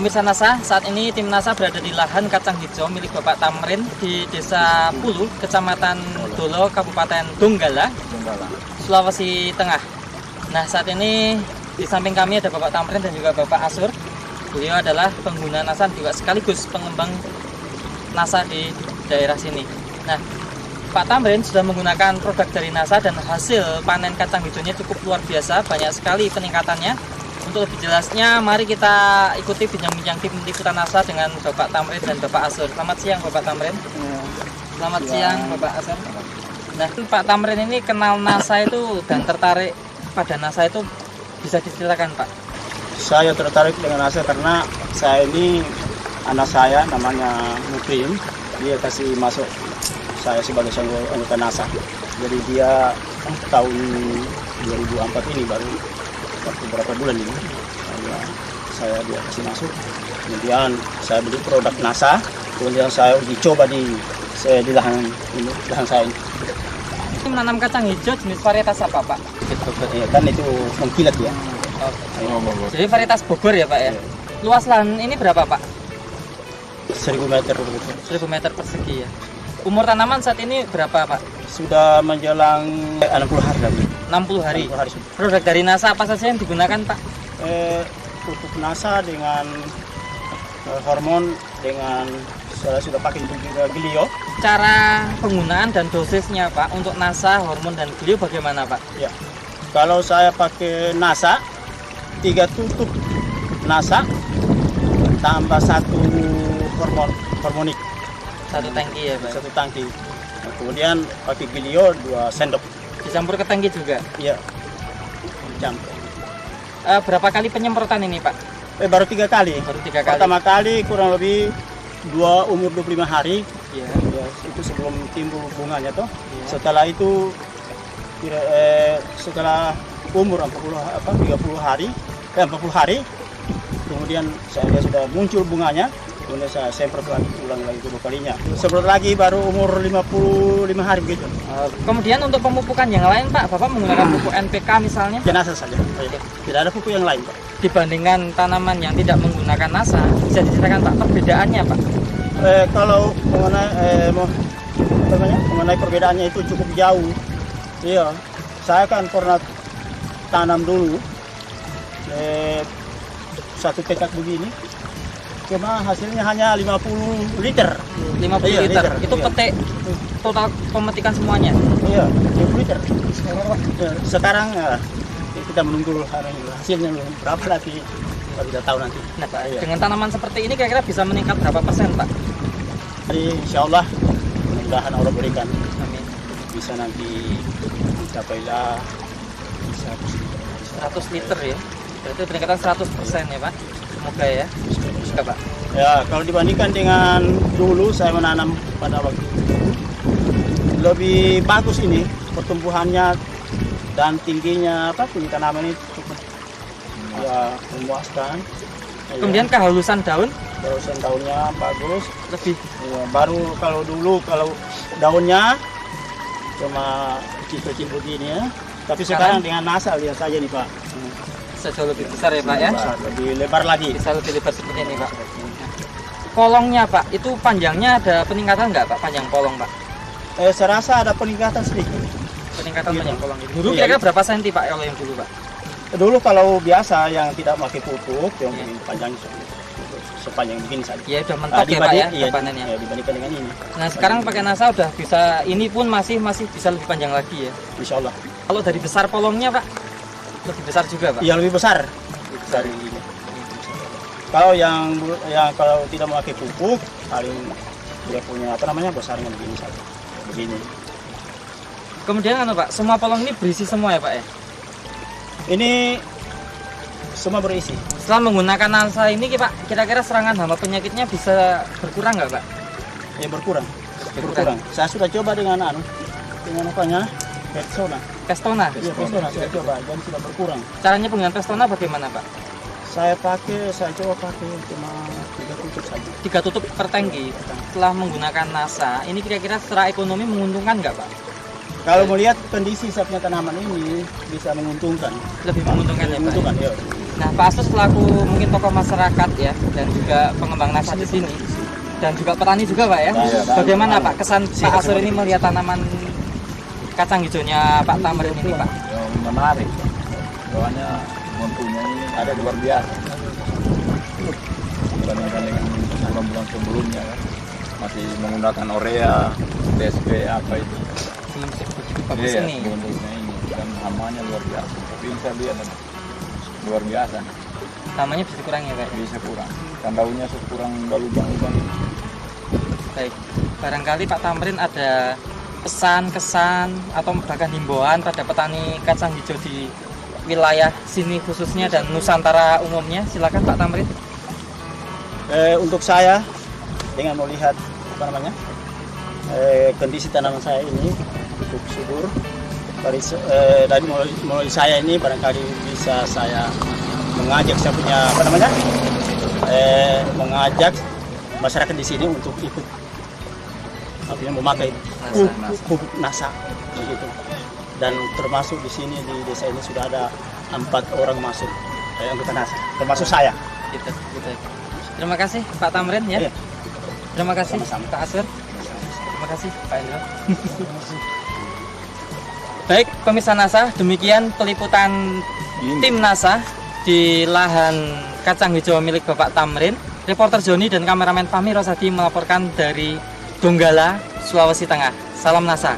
Pemirsa NASA, saat ini tim NASA berada di lahan kacang hijau milik Bapak Tamrin di Desa Pulu, Kecamatan Dolo, Kabupaten Donggala, Sulawesi Tengah. Nah, saat ini di samping kami ada Bapak Tamrin dan juga Bapak Asur. Beliau adalah pengguna NASA juga sekaligus pengembang NASA di daerah sini. Nah, Pak Tamrin sudah menggunakan produk dari NASA dan hasil panen kacang hijaunya cukup luar biasa, banyak sekali peningkatannya. Untuk lebih jelasnya, mari kita ikuti bincang-bincang tim liputan NASA dengan Bapak Tamrin dan Bapak Asur. Selamat siang Bapak Tamrin. Selamat siang Bapak Asur. Nah, Pak Tamrin ini kenal NASA itu dan tertarik pada NASA itu bisa diceritakan Pak? Saya tertarik dengan NASA karena saya ini anak saya namanya Mukrim, dia kasih masuk saya sebagai anggota NASA. Jadi dia tahun 2004 ini baru beberapa bulan ini dia kasih masuk. Kemudian saya beli produk NASA, kemudian saya uji coba di lahan saya ini. Ini menanam kacang hijau jenis varietas apa Pak? Ya, kan itu mengkilat ya. Jadi varietas Bogor ya Pak ya? Luas lahan ini berapa Pak? 1000 meter. 1000 meter persegi ya. Umur tanaman saat ini berapa Pak? Sudah menjelang 60 hari lagi. 60 hari. 60 hari. Produk dari NASA apa saja yang digunakan Pak? Pupuk NASA dengan hormon, dengan saya sudah pakai juga Glio. Cara penggunaan dan dosisnya Pak untuk NASA, hormon dan Glio bagaimana Pak? Ya, kalau saya pakai NASA 3 tutup NASA tambah 1 hormonik. 1 tangki ya Pak? 1 tangki. Nah, kemudian pakai Glio 2 sendok. Dicampur ke tangki juga? Iya, dicampur. Berapa kali penyemprotan ini Pak? Baru 3 kali. Baru 3 kali. Pertama kali kurang lebih umur 25 hari. Iya. Ya, itu sebelum timbul bunganya toh. Iya. Setelah itu setelah umur 30 hari, 40 hari, kemudian dia sudah muncul bunganya. Kemudian saya semprot lagi, ulang lagi kedua kalinya. Semprot lagi baru umur 55 hari begitu. Kemudian untuk pemupukan yang lain Pak, Bapak menggunakan pupuk NPK misalnya? NASA saja. Tidak ada pupuk yang lain Pak. Dibandingkan tanaman yang tidak menggunakan NASA, bisa diceritakan Pak perbedaannya Pak? Kalau mengenai perbedaannya itu cukup jauh. Iya, saya kan pernah tanam dulu 1 petak begini. Cuma hasilnya hanya 50 liter. 50 liter. Itu iya. petik total pemetikan semuanya. Iya, 50 liter. Sekarang kita menunggu hasilnya berapa nanti, kita tidak tahu nanti. Nah, Pak, dengan tanaman seperti ini kira-kira bisa meningkat berapa persen, Pak? Jadi insya Allah mudah-mudahan Allah berikan. Amin. Bisa nanti mencapailah 100 liter ya. Berarti peningkatan 100% ya, Pak. Semoga ya. Semoga, Pak. Ya, kalau dibandingkan dengan dulu saya menanam pada waktu itu lebih bagus ini pertumbuhannya dan tingginya tinggi tanaman ini cukup ya memuaskan. Kemudian kehalusan daun? Kehalusan daunnya bagus. Lebih. Ya, baru kalau dulu daunnya cuma kecil-kecil begini ya. Tapi sekarang dengan NASA lihat saja nih Pak. Bisa jauh lebih besar ya Pak ya? Lebih lebar lagi. Bisa lebih lebar seperti ini Pak. Kolongnya Pak, itu panjangnya ada peningkatan nggak Pak? Panjang kolong Pak? Saya rasa ada peningkatan sedikit. Peningkatan Gitu. panjang kolong itu. Dulu kira-kira berapa senti Pak kalau yang dulu Pak? Dulu kalau biasa yang tidak pakai pupuk, yang panjang sepanjang begini saja. Ya udah mentok ya Pak ya, iya, panennya. Ya, dibandingkan dengan ini. Nah sekarang pakai NASA udah bisa, ini pun masih bisa lebih panjang lagi ya. Insya Allah. Kalau dari besar kolongnya Pak, lebih besar juga Pak? Yang lebih besar. Dari ini. Kalau yang kalau tidak memakai pupuk, paling dia punya besarnya begini saja. Begini. Kemudian Pak, semua polong ini berisi semua ya Pak ya? Ini semua berisi. Setelah menggunakan NASA ini Pak, kira-kira serangan hama penyakitnya bisa berkurang nggak Pak? Ya berkurang. Saya sudah coba dengan Pestona. Pestona? Iya, Pestona saya coba dan sudah berkurang. Caranya penggunaan Pestona bagaimana Pak? Saya coba pakai cuma 3 tutup saja. 3 tutup per tangki. Setelah menggunakan NASA, ini kira-kira secara ekonomi menguntungkan nggak Pak? Kalau melihat kondisi saya punya tanaman ini bisa menguntungkan. Lebih menguntungkan ya Pak? Menguntungkan, ya. Nah, Pak Astur selaku mungkin tokoh masyarakat ya dan juga pengembang nasa di sini dan juga petani juga Pak ya. Iya, Bagaimana Pak kesan Pak Astur ini melihat tanaman kacang hijaunya Pak Tamrin ini Pak? Yang menarik, soalnya mempunyai ada luar biasa dibandingkan dengan bulan-bulan sebelumnya kan, masih menggunakan urea, DSP apa itu. Belum begitu bagus Iya, ini. bentuknya ini dan hamanya luar biasa. Tapi bisa lihat luar biasa, Namanya bisa dikurangi ya Pak? bisa kurang. Kan daunnya kurang lubang-lubang. Baik, barangkali Pak Tamrin ada pesan-kesan atau bahkan himbauan pada petani kacang hijau di wilayah sini khususnya dan Nusantara umumnya. Silakan Pak Tamrin. Untuk saya dengan melihat apa namanya kondisi tanaman saya ini cukup subur. Dari mulai saya ini barangkali bisa saya mengajak saya punya apa namanya mengajak masyarakat di sini untuk ikut memakai pupuk nasa begitu. Dan termasuk di sini di desa ini sudah ada 4 orang masuk anggota nasa, termasuk saya. Gitu. Terima kasih Pak Tamrin ya. Iya. Terima kasih Sama-sama. Pak Astur. Terima kasih Pak Indro. Baik, pemirsa NASA, demikian peliputan tim NASA di lahan kacang hijau milik Bapak Tamrin. Reporter Joni dan kameramen Fahmi Rosadi melaporkan dari Donggala, Sulawesi Tengah. Salam NASA.